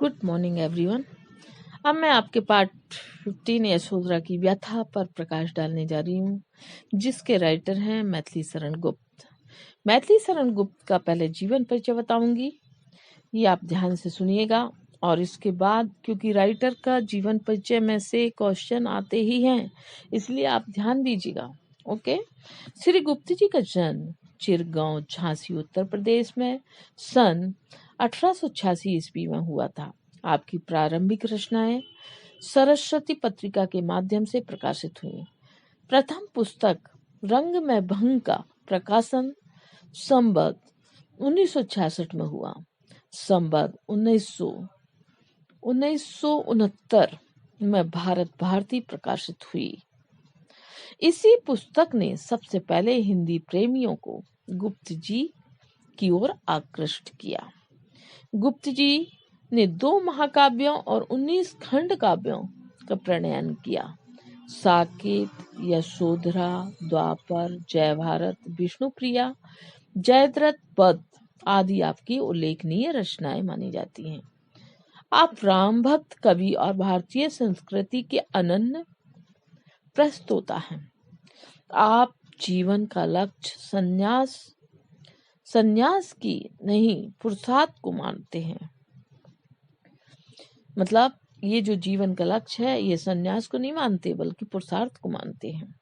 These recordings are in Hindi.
Good morning everyone. अब मैं आपके पार्ट 15 यशोधरा की व्यथा पर प्रकाश डालने जा रही हूँ, जिसके राइटर हैं मैथिली शरण गुप्त। मैथिली शरण गुप्त का पहले जीवन परिचय बताऊंगी, ये आप ध्यान से सुनिएगा। और इसके बाद क्योंकि राइटर का जीवन परिचय में से क्वेश्चन आते ही हैं, इसलिए आप ध्यान दीजिएगा। ओके। श्री गुप्त जी का जन्म चिरगांव, झांसी, उत्तर प्रदेश में सन 1886 ईस्वी में हुआ था। आपकी प्रारंभिक रचनाएं सरस्वती पत्रिका के माध्यम से प्रकाशित हुई। प्रथम पुस्तक रंग में भंग का प्रकाशन संवत 1966 में हुआ। संवत 1969 में भारत भारती प्रकाशित हुई। इसी पुस्तक ने सबसे पहले हिंदी प्रेमियों को गुप्त जी की ओर आकृष्ट किया। गुप्त जी ने 2 महाकाव्यों और 19 खंड काव्यों का प्रणयन किया। साकेत, यशोधरा, द्वापर, जय भारत, विष्णुप्रिया, जयद्रथ पद आदि आपकी उल्लेखनीय रचनाएं मानी जाती हैं। आप राम भक्त कवि और भारतीय संस्कृति के अनन्य प्रस्तोता हैं। आप जीवन का लक्ष्य संन्यास की नहीं पुरुषार्थ को मानते हैं। मतलब ये जो जीवन का लक्ष्य है, ये संन्यास को नहीं मानते बल्कि पुरुषार्थ को मानते हैं।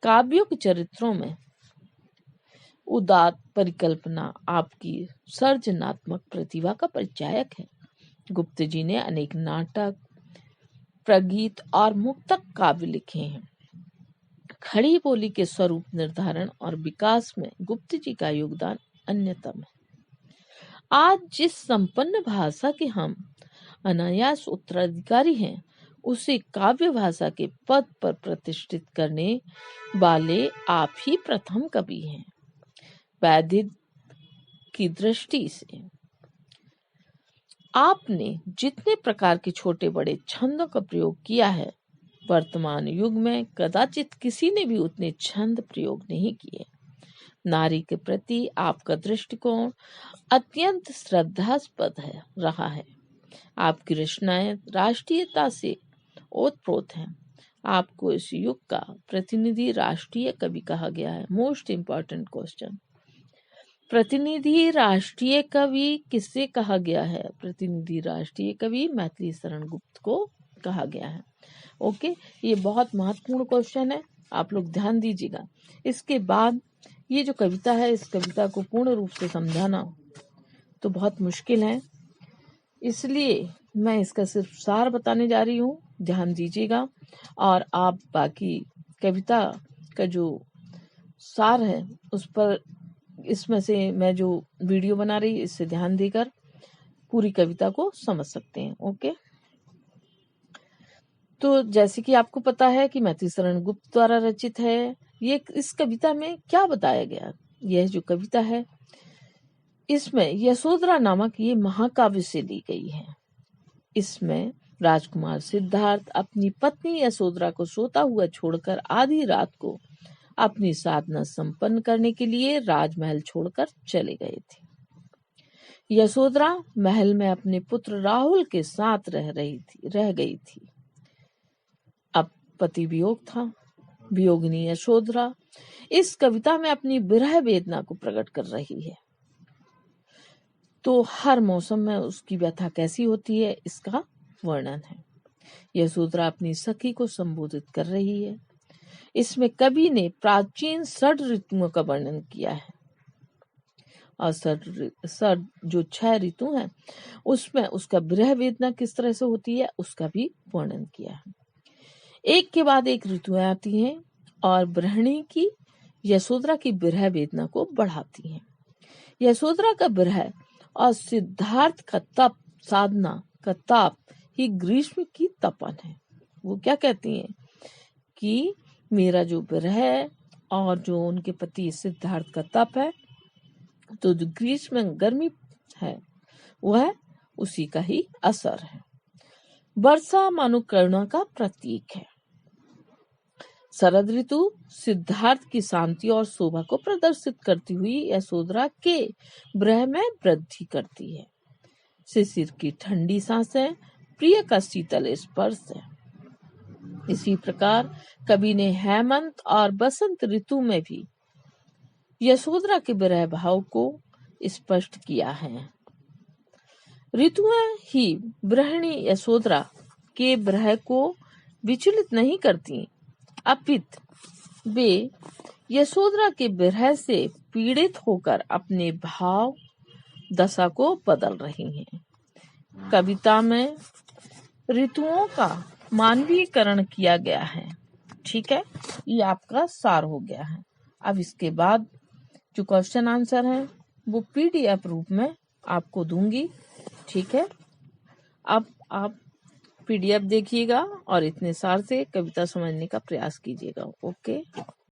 काव्यों के चरित्रों में उदात्त परिकल्पना आपकी सर्जनात्मक प्रतिभा का परिचायक है। गुप्त जी ने अनेक नाटक, प्रगीत और मुक्तक काव्य लिखे हैं। खड़ी बोली के स्वरूप निर्धारण और विकास में गुप्त जी का योगदान अन्यतम है। आज जिस संपन्न भाषा के हम अनायास उत्तराधिकारी हैं, उसे काव्य भाषा के पद पर प्रतिष्ठित करने वाले आप ही प्रथम कवि हैं। वैदिक की दृष्टि से आपने जितने प्रकार के छोटे बड़े छंदों का प्रयोग किया है, वर्तमान युग में कदाचित किसी ने भी उतने छंद प्रयोग नहीं किए। नारी के प्रति आपका दृष्टिकोण अत्यंत श्रद्धास्पद रहा है। आपकी रचनाएं राष्ट्रीयता से ओतप्रोत हैं। आपको इस युग का प्रतिनिधि राष्ट्रीय कवि कहा गया है। मोस्ट इम्पोर्टेंट क्वेश्चन, प्रतिनिधि राष्ट्रीय कवि किससे कहा गया है? प्रतिनिधि राष्ट्रीय कवि मैथिली शरण गुप्त को कहा गया है। ओके, ये बहुत महत्वपूर्ण क्वेश्चन है, आप लोग ध्यान दीजिएगा। इसके बाद ये जो कविता है, इस कविता को पूर्ण रूप से समझाना तो बहुत मुश्किल है, इसलिए मैं इसका सिर्फ सार बताने जा रही हूँ, ध्यान दीजिएगा। और आप बाकी कविता का जो सार है उस पर इसमें से मैं जो वीडियो बना रही, इससे ध्यान देकर पूरी कविता को समझ सकते हैं। ओके, तो जैसे कि आपको पता है कि मैथिली शरण गुप्त द्वारा रचित है। ये इस कविता में क्या बताया गया? यह जो कविता है, इसमें यशोधरा नामक ये महाकाव्य से ली गई है। इसमें राजकुमार सिद्धार्थ अपनी पत्नी यशोधरा को सोता हुआ छोड़कर आधी रात को अपनी साधना संपन्न करने के लिए राजमहल छोड़कर चले गए थे। यशोधरा महल में अपने पुत्र राहुल के साथ रह गई थी। अब पति वियोग था। वियोगिनी यशोधरा इस कविता में अपनी विरह वेदना को प्रकट कर रही है। तो हर मौसम में उसकी व्यथा कैसी होती है, इसका वर्णन है। यशोधरा अपनी सखी को संबोधित कर रही है। इसमें कवि ने प्राचीन 6 ऋतुओं का वर्णन किया है। और 6 जो 6 ऋतु हैं, उसमें उसका विरह वेदना किस तरह से होती है, उसका भी वर्णन किया है। एक के बाद एक ऋतुएं आती हैं और गृहिणी की यशोधरा की विरह वेदना को बढ़ाती हैं। यशोधरा का विरह और सिद्धार्थ का तप, साधना का ताप ही ग्रीष्म की तपन है। वो क्या कहती हैं कि मेरा जो विरह है और जो उनके पति सिद्धार्थ का तप है, तो जो ग्रीष्म में गर्मी है वह उसी का ही असर है। वर्षा मानो करुणा का प्रतीक है। शरद ऋतु सिद्धार्थ की शांति और शोभा को प्रदर्शित करती हुई यशोधरा के विरह में वृद्धि करती है। शिशिर की ठंडी सांसें, प्रिय का शीतल स्पर्श है। इसी प्रकार कवि ने हेमंत और बसंत ऋतु में भी यशोधरा के विरह भाव को स्पष्ट किया है। ऋतुएं ही गृहिणी यशोधरा के विरह को विचलित नहीं करती, अपितु वे यशोधरा के विरह से पीड़ित होकर अपने भाव दशा को बदल रही हैं। कविता में ऋतुओं का मानवीकरण किया गया है। ठीक है, ये आपका सार हो गया है। अब इसके बाद जो क्वेश्चन आंसर है वो PDF रूप में आपको दूंगी। ठीक है, अब आप PDF देखिएगा और इतने सार से कविता समझने का प्रयास कीजिएगा। ओके।